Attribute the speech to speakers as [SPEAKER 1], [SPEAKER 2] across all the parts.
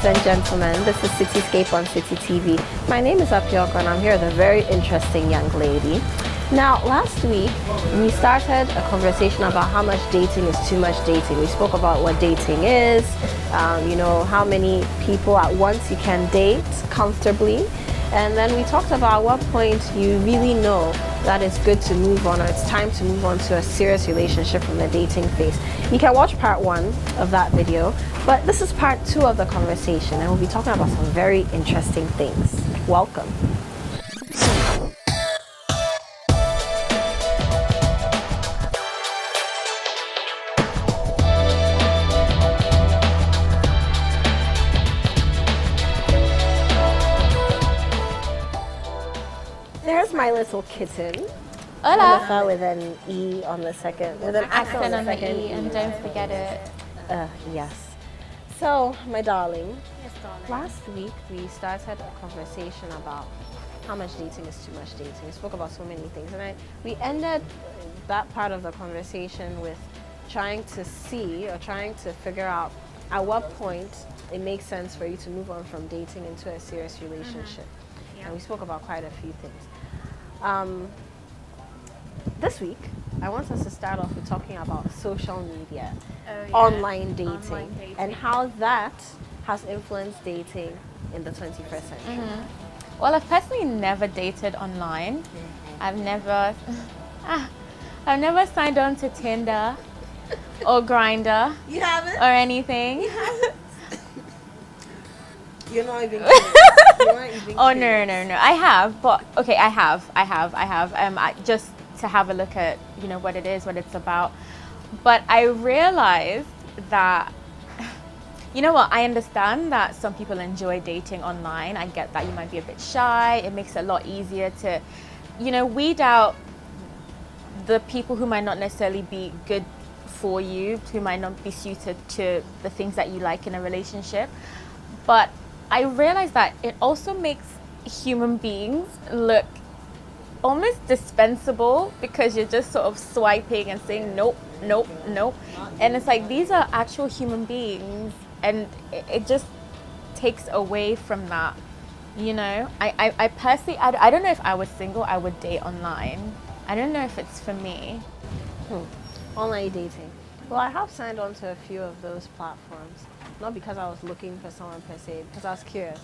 [SPEAKER 1] and gentlemen, this is Citi Scape on Citi TV. My name is Apyoko and I'm here with a very interesting young lady. Now, last week, we started a conversation about how much dating is too much dating. We spoke about what dating is, how many people at once you can date comfortably. And then we talked about at what point you really know that it's good to move on, or it's time to move on to a serious relationship from the dating phase. You can watch part 1 of that video, but this is part 2 of the conversation, and we'll be talking about some very interesting things. Welcome. There's my little kitten.
[SPEAKER 2] Hola.
[SPEAKER 1] With an E on the second, with an
[SPEAKER 2] Accent on the E, and don't forget it.
[SPEAKER 1] Yes. So, my darling,
[SPEAKER 2] Yes, darling.
[SPEAKER 1] last week we started a conversation about how much dating is too much dating. We spoke about so many things, and we ended that part of the conversation with trying to figure out at what point it makes sense for you to move on from dating into a serious relationship.
[SPEAKER 2] Yeah.
[SPEAKER 1] And we spoke about quite a few things. This week, I want us to start off with talking about social media, online dating, and how that has influenced dating in the 21st century.
[SPEAKER 2] Well, I've personally never dated online. I've never signed on to Tinder or Grindr
[SPEAKER 1] You haven't?
[SPEAKER 2] or anything.
[SPEAKER 1] You're not even kidding. You're not even
[SPEAKER 2] Oh
[SPEAKER 1] kidding.
[SPEAKER 2] no! I have, but okay, I have. Just to have a look at what it is, what it's about. But I realized that I understand that some people enjoy dating online. I get that you might be a bit shy. It makes it a lot easier to weed out the people who might not necessarily be good for you, who might not be suited to the things that you like in a relationship. But I realized that it also makes human beings look almost dispensable, because you're just sort of swiping and saying nope, and it's like, these are actual human beings, and it just takes away from that. I personally, I don't know if I was single I would date online. I don't know if it's for me.
[SPEAKER 1] Online dating. Well, I have signed on to a few of those platforms, not because I was looking for someone per se, because I was curious.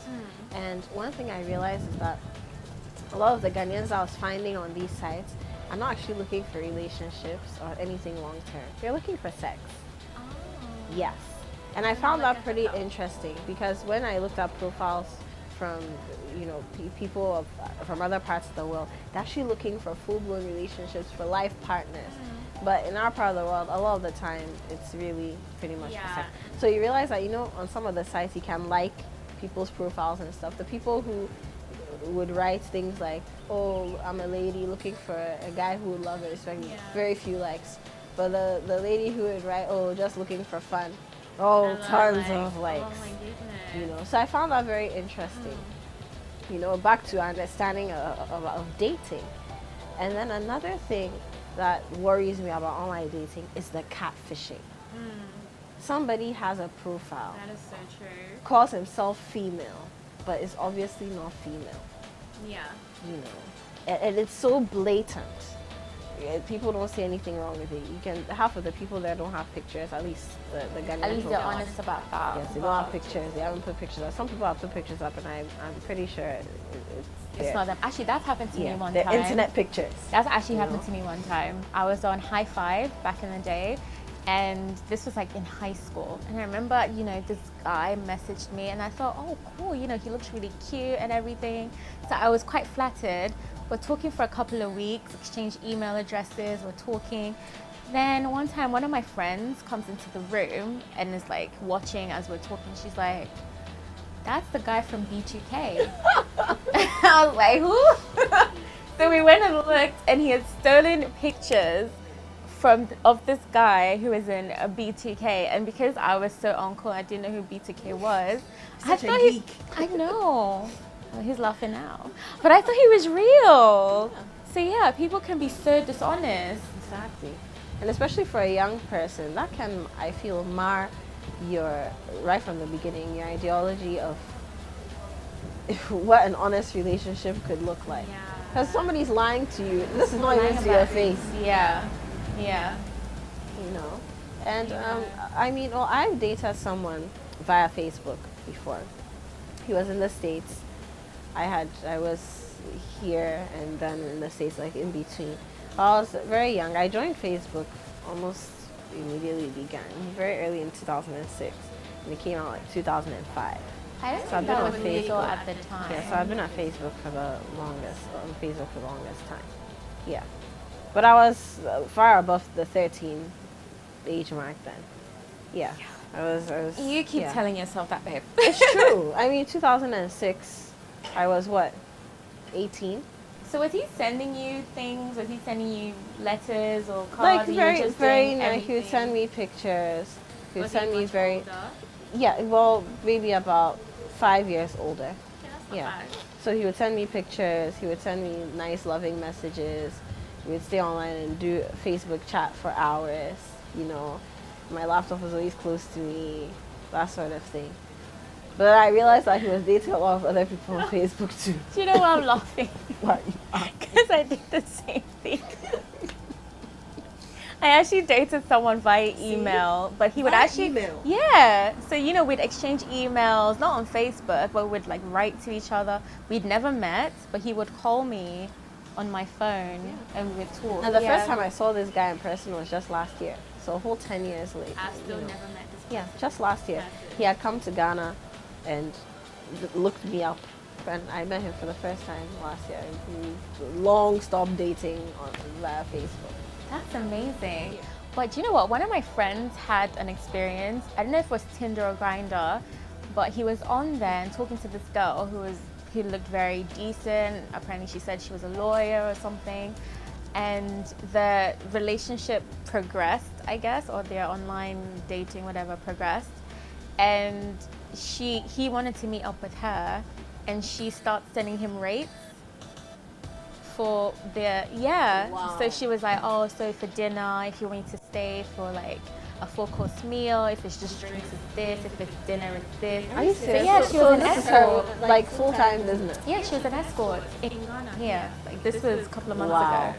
[SPEAKER 1] And one thing I realized is that a lot of the Ghanaians I was finding on these sites are not actually looking for relationships or anything long term. They're looking for sex. Yes. And I found that pretty interesting, because when I looked at profiles from people from other parts of the world, they're actually looking for full-blown relationships, for life partners. But in our part of the world, a lot of the time, it's really pretty much for sex. So you realize that, on some of the sites, you can like people's profiles and stuff. The people who would write things like, oh, I'm a lady looking for a guy who would love and respect me, very few likes. But the lady who would write, oh, just looking for fun, tons of likes.
[SPEAKER 2] Oh my goodness.
[SPEAKER 1] So I found that very interesting. Back to understanding of dating. And then another thing that worries me about online dating is the catfishing. Somebody has a profile,
[SPEAKER 2] That is so true.
[SPEAKER 1] calls himself female, but is obviously not female.
[SPEAKER 2] Yeah.
[SPEAKER 1] And it's so blatant. People don't say anything wrong with it. Half of the people there don't have pictures, at least the Ghanaian
[SPEAKER 2] At least they're
[SPEAKER 1] profiles.
[SPEAKER 2] honest about that.
[SPEAKER 1] Yes, they don't have pictures. They haven't put pictures up. Some people have put pictures up, and I'm pretty sure it's
[SPEAKER 2] It's not them. Actually, that's happened to me one
[SPEAKER 1] they're
[SPEAKER 2] time.
[SPEAKER 1] internet pictures.
[SPEAKER 2] That's actually happened to me one time. I was on High Five back in the day, and this was like in high school. And I remember, this guy messaged me, and I thought, oh, cool, he looks really cute and everything. So I was quite flattered. We're talking for a couple of weeks, exchanged email addresses, we're talking. Then one time, one of my friends comes into the room and is like watching as we're talking. She's like, that's the guy from B2K. I was like, who? So we went and looked, and he had stolen pictures of this guy who was in a B2K, and because I was so uncool, I didn't know who B2K was.
[SPEAKER 1] Such a geek.
[SPEAKER 2] I know. Well, he's laughing now, but I thought he was real. So yeah, people can be so dishonest.
[SPEAKER 1] Exactly. And especially for a young person, that can, I feel, mar your, right from the beginning, your ideology of what an honest relationship could look like. Because somebody's lying to you. This is not even to your face.
[SPEAKER 2] Yeah. Yeah.
[SPEAKER 1] You know? And I mean, well, I've dated someone via Facebook before. He was in the States. I was here and then in the States, like in between. I was very young. I joined Facebook almost immediately began, very early in 2006. And it came out like 2005.
[SPEAKER 2] I don't
[SPEAKER 1] So I've
[SPEAKER 2] think
[SPEAKER 1] been
[SPEAKER 2] that
[SPEAKER 1] on
[SPEAKER 2] was legal
[SPEAKER 1] Facebook.
[SPEAKER 2] at the time.
[SPEAKER 1] Yeah, so I've been on Facebook for the longest time. Yeah. But I was far above the 13 age mark then. Yeah. I was
[SPEAKER 2] You keep
[SPEAKER 1] yeah.
[SPEAKER 2] telling yourself that, babe.
[SPEAKER 1] It's true. I mean, 2006, I was what, 18?
[SPEAKER 2] So was he sending you things? Was he sending you letters or cards?
[SPEAKER 1] Like
[SPEAKER 2] and you were just
[SPEAKER 1] very
[SPEAKER 2] doing
[SPEAKER 1] nice. He would
[SPEAKER 2] everything?
[SPEAKER 1] send me pictures. He would
[SPEAKER 2] Was
[SPEAKER 1] send
[SPEAKER 2] he
[SPEAKER 1] me
[SPEAKER 2] much
[SPEAKER 1] very,
[SPEAKER 2] older?
[SPEAKER 1] yeah, well, maybe about 5 years older.
[SPEAKER 2] Yeah, that's not
[SPEAKER 1] Yeah.
[SPEAKER 2] bad.
[SPEAKER 1] So he would send me pictures. He would send me nice, loving messages. We would stay online and do Facebook chat for hours. You know, my laptop was always close to me, that sort of thing. But I realized that he was dating a lot of other people on Facebook too.
[SPEAKER 2] Do you know why I'm laughing?
[SPEAKER 1] Why?
[SPEAKER 2] Because I did the same thing. I actually dated someone via email, but he would
[SPEAKER 1] Via
[SPEAKER 2] actually
[SPEAKER 1] email?
[SPEAKER 2] Yeah. So we'd exchange emails, not on Facebook, but we'd like write to each other. We'd never met, but he would call me on my phone and we would talk.
[SPEAKER 1] And the first time I saw this guy in person was just last year. So a whole 10 years later.
[SPEAKER 2] I've still
[SPEAKER 1] you know.
[SPEAKER 2] never met this person.
[SPEAKER 1] Yeah, just last year.
[SPEAKER 2] That's it.
[SPEAKER 1] He had come to Ghana and looked me up. And I met him for the first time last year. We long stopped dating via Facebook.
[SPEAKER 2] That's amazing. But you know what? One of my friends had an experience. I don't know if it was Tinder or Grindr, but he was on there and talking to this girl who looked very decent. Apparently she said she was a lawyer or something. And the relationship progressed, I guess, or their online dating, whatever, progressed. And he wanted to meet up with her, and she started sending him rates for their,
[SPEAKER 1] Wow.
[SPEAKER 2] So she was like, oh, so for dinner, if you want me to stay for like a 4-course meal, if it's just drinks, it's this, if it's dinner, it's this.
[SPEAKER 1] Are you serious?
[SPEAKER 2] Yeah, she was an
[SPEAKER 1] this is
[SPEAKER 2] escort.
[SPEAKER 1] her, like full-time business.
[SPEAKER 2] Yeah, she was an escort in Ghana. Yeah, like this was a couple of months
[SPEAKER 1] Wow.
[SPEAKER 2] ago.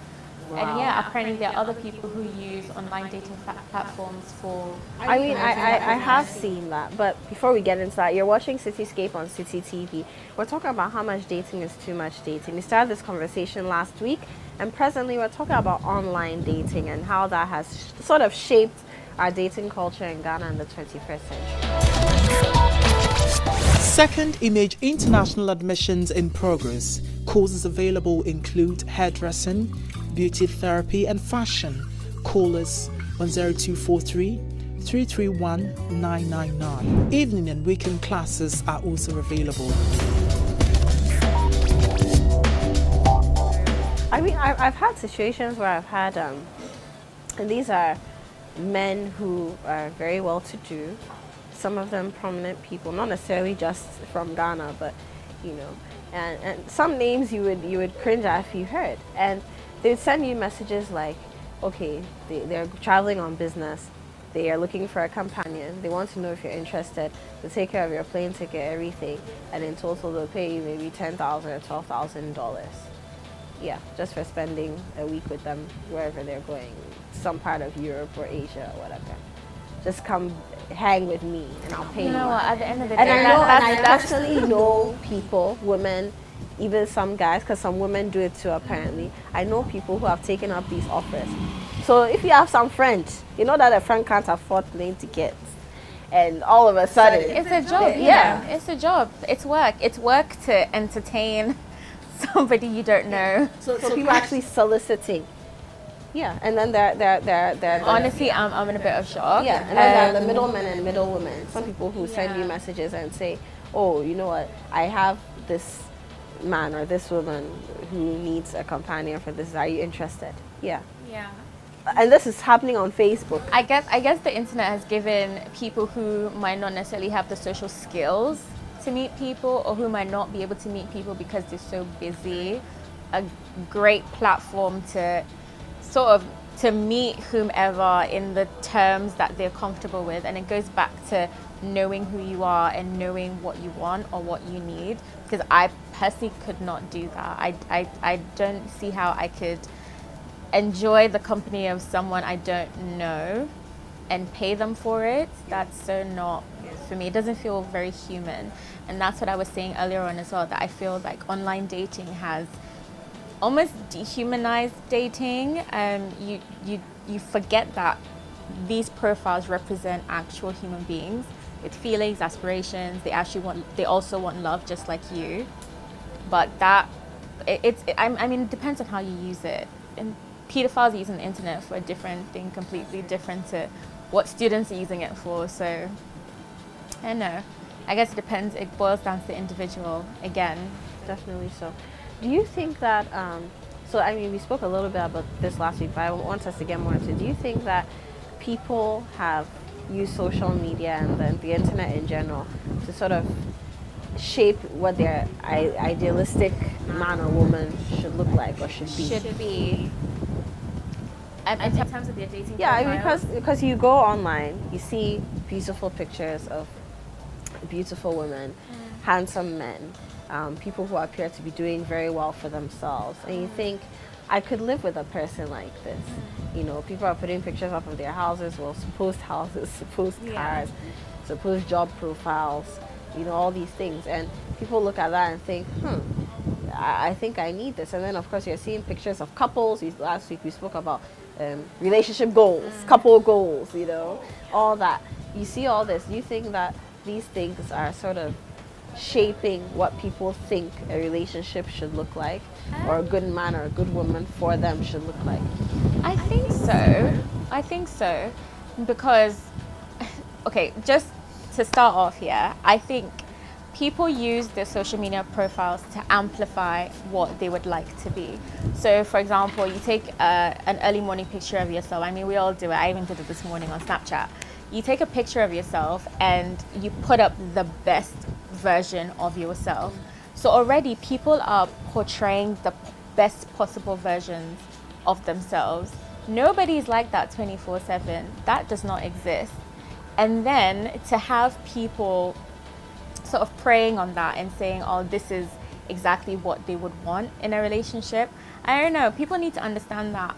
[SPEAKER 2] And yeah, apparently there are other people who use online dating platforms for.
[SPEAKER 1] I mean, I have seen that, but before we get into that, you're watching Scape on Citi TV. We're talking about how much dating is too much dating. We started this conversation last week, and presently we're talking about online dating and how that has sort of shaped our dating culture in Ghana in the 21st century.
[SPEAKER 3] Second Image International admissions in progress. Courses available include hairdressing, beauty therapy and fashion. Call us on 0243 331 999. Evening and weekend classes are also available.
[SPEAKER 1] I mean, I've had situations where I've had, and these are men who are very well-to-do, some of them prominent people, not necessarily just from Ghana, but, you know, and some names you would cringe at if you heard. And they'd send you messages like, okay, they're traveling on business, they are looking for a companion, they want to know if you're interested, to take care of your plane ticket, everything, and in total they'll pay you maybe $10,000 or $12,000. Yeah, just for spending a week with them wherever they're going, some part of Europe or Asia or whatever. Just come hang with me and I'll pay you.
[SPEAKER 2] You know what? At the end of the
[SPEAKER 1] And
[SPEAKER 2] day,
[SPEAKER 1] I personally know people, women, even some guys, because some women do it too apparently. I know people who have taken up these offers. So if you have some friends, you know that a friend can't afford plane tickets, and all of a sudden,
[SPEAKER 2] it's a job.
[SPEAKER 1] Yeah.
[SPEAKER 2] It's a job. It's work. It's work to entertain somebody you don't know.
[SPEAKER 1] So people actually soliciting. Yeah, and then they're
[SPEAKER 2] Honestly, I'm in a bit of shock.
[SPEAKER 1] yeah, and then there are the middlemen and middlewomen. Some people who send you messages and say, oh, you know what, I have this man or this woman who needs a companion for this. Are you interested? Yeah.
[SPEAKER 2] Yeah.
[SPEAKER 1] And this is happening on Facebook.
[SPEAKER 2] I guess the internet has given people who might not necessarily have the social skills to meet people, or who might not be able to meet people because they're so busy, a great platform to sort of to meet whomever in the terms that they're comfortable with. And it goes back to knowing who you are and knowing what you want or what you need, because I personally could not do that. I don't see how I could enjoy the company of someone I don't know and pay them for it. That's so not for me. It doesn't feel very human. And that's what I was saying earlier on as well, that I feel like online dating has almost dehumanized dating. You forget that these profiles represent actual human beings with feelings, aspirations. They also want love just like you. But I mean, it depends on how you use it. And pedophiles are using the internet for a different thing, completely different to what students are using it for. So I don't know. I guess it depends. It boils down to the individual again.
[SPEAKER 1] Definitely so. Do you think that, so I mean, we spoke a little bit about this last week, but I want us to get more into it. Do you think that people have used social media and the internet in general to sort of shape what their idealistic man or woman should look like or should be?
[SPEAKER 2] Should be. In terms of their dating
[SPEAKER 1] Yeah,
[SPEAKER 2] profiles?
[SPEAKER 1] because you go online, you see beautiful pictures of beautiful women, handsome men, people who appear to be doing very well for themselves, and you think, I could live with a person like this. You know, people are putting pictures up of their houses, well, supposed houses, supposed cars, supposed job profiles, you know, all these things, and people look at that and think, I think I need this. And then of course you're seeing pictures of couples. Last week we spoke about relationship goals, couple goals, you know, all that. You see all this. Do you think that these things are sort of shaping what people think a relationship should look like, or a good man or a good woman for them should look like?
[SPEAKER 2] I think so. Because, okay, just to start off here, I think people use their social media profiles to amplify what they would like to be. So, for example, you take an early morning picture of yourself. I mean, we all do it. I even did it this morning on Snapchat. You take a picture of yourself and you put up the best version of yourself. So already people are portraying the best possible versions of themselves. Nobody's like that 24/7. That does not exist. And then to have people sort of preying on that and saying, oh, this is exactly what they would want in a relationship. I don't know. People need to understand that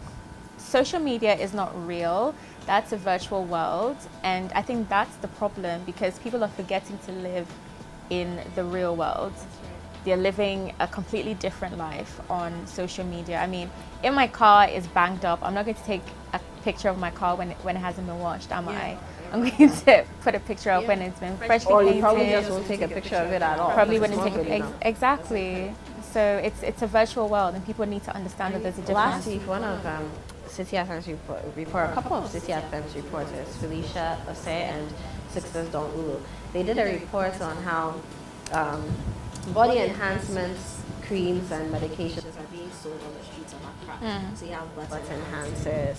[SPEAKER 2] social media is not real. That's a virtual world. And I think that's the problem, because people are forgetting to live in the real world. They're living a completely different life on social media. I mean, if my car is banged up, I'm not going to take a picture of my car when it hasn't been washed, am I? I'm going to put a picture up when it's been freshly painted.
[SPEAKER 1] Or you probably just won't take a picture of it at all.
[SPEAKER 2] Probably wouldn't take exactly. So it's a virtual world, and people need to understand that there's a difference.
[SPEAKER 1] Last week, one of Citi FM's report, a couple of Citi FM's reporters, Felicia Ose and Success Don Ulu, they did a report on how body enhancements, creams and medications are being sold on the streets of Accra. So you have butt enhancers,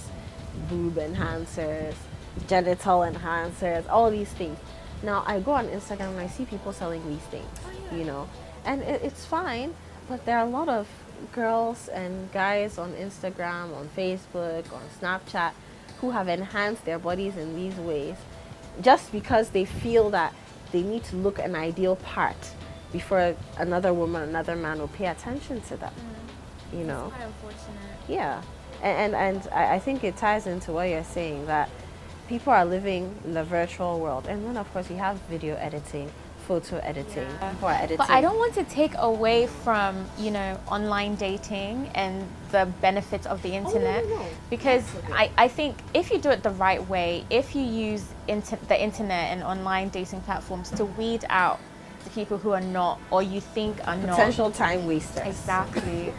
[SPEAKER 1] boob enhancers, genital enhancers, all these things. Now I go on Instagram and I see people selling these things, you know, and it's fine, but there are a lot of girls and guys on Instagram, on Facebook, on Snapchat who have enhanced their bodies in these ways just because they feel that they need to look an ideal part before another woman, another man will pay attention to them. You know?
[SPEAKER 2] That's quite unfortunate.
[SPEAKER 1] Yeah. And I think it ties into what you're saying, that people are living in the virtual world. And then of course you have video editing, photo editing, people are editing.
[SPEAKER 2] But I don't want to take away from, you know, online dating and the benefits of the internet.
[SPEAKER 1] No.
[SPEAKER 2] Because I think if you do it the right way, if you use the internet and online dating platforms to weed out the people who are not, or you think are not.
[SPEAKER 1] Potential time wasters.
[SPEAKER 2] Exactly.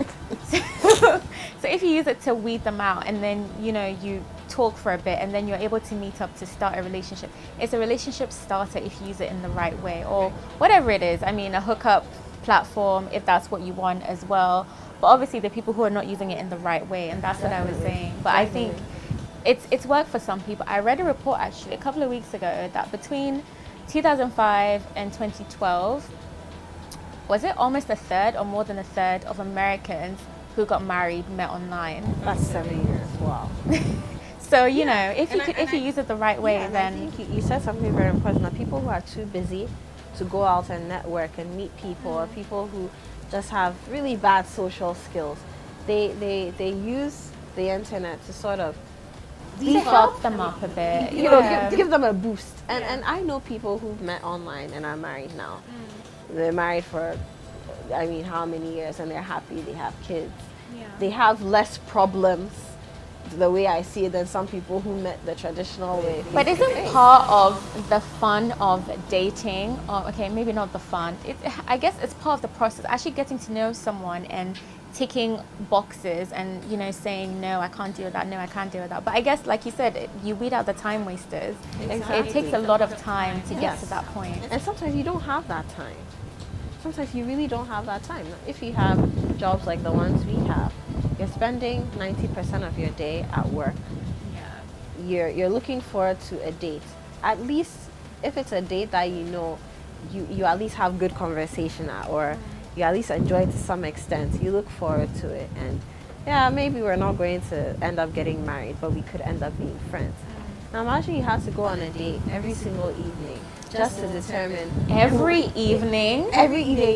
[SPEAKER 2] So if you use it to weed them out, and then, you know, you talk for a bit and then you're able to meet up to start a relationship. It's a relationship starter if you use it in the right way, or whatever it is. I mean, a hookup platform, if that's what you want as well. But obviously the people who are not using it in the right way, and that's what I was saying. But I think it's worked for some people. I read a report actually a couple of weeks ago that between 2005 and 2012, was it almost a third or more than a third of Americans who got married met online?
[SPEAKER 1] That's 7 years. Wow.
[SPEAKER 2] So, you know, if you use it the right way,
[SPEAKER 1] Yeah,
[SPEAKER 2] then...
[SPEAKER 1] I think you said something very important. That people who are too busy to go out and network and meet people, or people who just have really bad social skills, they use the internet to sort of
[SPEAKER 2] to help them up a bit.
[SPEAKER 1] you know, give them a boost. And I know people who've met online and are married now. They're married for, I mean, how many years, and they're happy, they have kids. They have less problems, the way I see it, than some people who met the traditional way.
[SPEAKER 2] But isn't part of the fun of dating, or okay, maybe not the fun, I guess it's part of the process, actually getting to know someone and ticking boxes and, you know, saying, no, I can't deal with that, no, I can't deal with that. But I guess, like you said, you weed out the time wasters.
[SPEAKER 1] Exactly.
[SPEAKER 2] It takes a lot of time to get to that point.
[SPEAKER 1] And sometimes you don't have that time. Sometimes you really don't have that time. If you have jobs like the ones we have, you're spending 90% of your day at work. You're looking forward to a date. At least if it's a date that you know you at least have good conversation at, or you at least enjoy it to some extent, you look forward to it. And yeah, maybe we're not going to end up getting married, but we could end up being friends. Now imagine you have to go on a date every single evening just to determine
[SPEAKER 2] Every evening?
[SPEAKER 1] you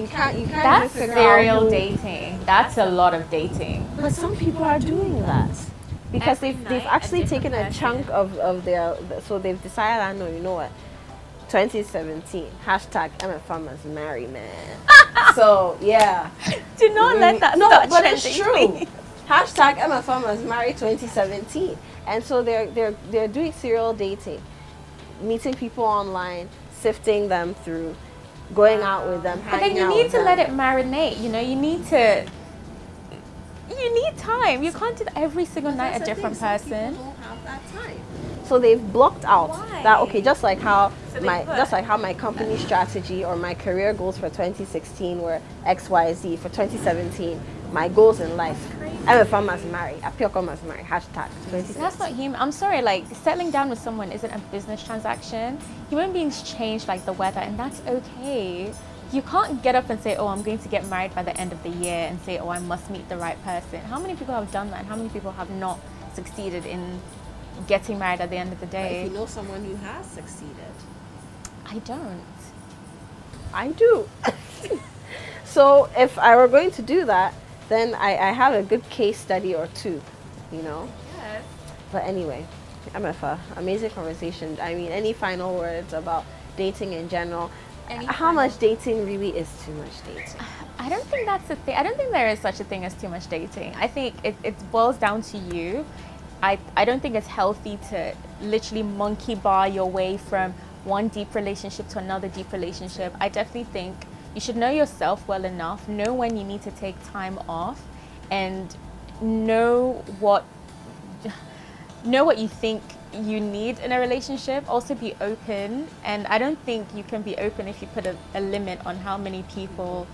[SPEAKER 1] can't
[SPEAKER 2] That's
[SPEAKER 1] figure
[SPEAKER 2] serial
[SPEAKER 1] out
[SPEAKER 2] dating. That's a lot of dating.
[SPEAKER 1] But some people are doing that because they've actually taken a chunk of their, so they've decided, I know, you know what, 2017 hashtag MFM must marry, man. So yeah,
[SPEAKER 2] Do not let that
[SPEAKER 1] no,
[SPEAKER 2] start
[SPEAKER 1] but it's
[SPEAKER 2] trending,
[SPEAKER 1] true.
[SPEAKER 2] please.
[SPEAKER 1] Hashtag MFM must marry 2017, and so they're doing serial dating, meeting people online, sifting them through, going out with them,
[SPEAKER 2] But then
[SPEAKER 1] hanging
[SPEAKER 2] you
[SPEAKER 1] out
[SPEAKER 2] need
[SPEAKER 1] with
[SPEAKER 2] to
[SPEAKER 1] them.
[SPEAKER 2] let it marinate, you know, you need time. You can't do that every single night a different person.
[SPEAKER 1] Don't have that time. So they've blocked out that, okay, just like how my company strategy or my career goals for 2016 were XYZ, for 2017 my goals in life, MFM must marry, Apioko must marry, hashtag 2016.
[SPEAKER 2] That's not human. I'm sorry, like, settling down with someone isn't a business transaction. Human beings change like the weather, and that's okay. You can't get up and say, oh, I'm going to get married by the end of the year, and say, oh, I must meet the right person. How many people have done that, and how many people have not succeeded in getting married at the end of the day?
[SPEAKER 1] If you know someone who has succeeded.
[SPEAKER 2] I don't.
[SPEAKER 1] I do. So if I were going to do that, then I have a good case study or two, you know?
[SPEAKER 2] Yes.
[SPEAKER 1] But anyway, MFA, amazing conversation. I mean, any final words about dating in general? How much dating really is too much dating?
[SPEAKER 2] I don't think that's a thing. I don't think there is such a thing as too much dating. I think it boils down to you. I don't think it's healthy to literally monkey bar your way from one deep relationship to another deep relationship. I definitely think you should know yourself well enough, know when you need to take time off, and know what you think you need in a relationship. Also be open, and I don't think you can be open if you put a limit on how many people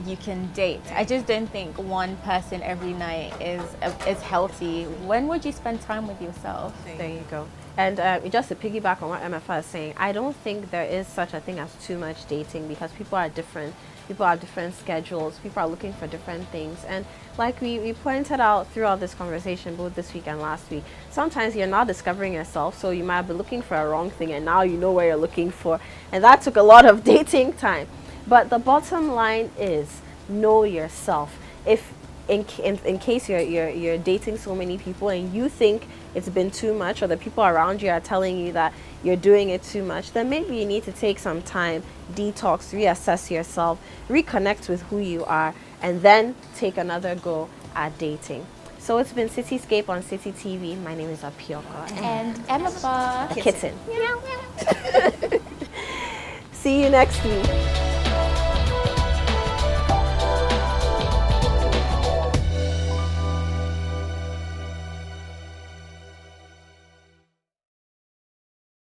[SPEAKER 2] you can date. I just don't think one person every night is healthy. When would you spend time with yourself?
[SPEAKER 1] There you go. And just to piggyback on what MFA is saying, I don't think there is such a thing as too much dating, because people are different. People have different schedules. People are looking for different things. And like we pointed out throughout this conversation, both this week and last week, sometimes you're not discovering yourself, so you might be looking for a wrong thing, and now you know what you're looking for. And that took a lot of dating time. But the bottom line is, know yourself. If in case you're dating so many people and you think it's been too much, or the people around you are telling you that you're doing it too much, then maybe you need to take some time, detox, reassess yourself, reconnect with who you are, and then take another go at dating. So it's been Citi Scape on Citi TV. My name is Apioko.
[SPEAKER 2] And Emma
[SPEAKER 1] The kitten. See you next week.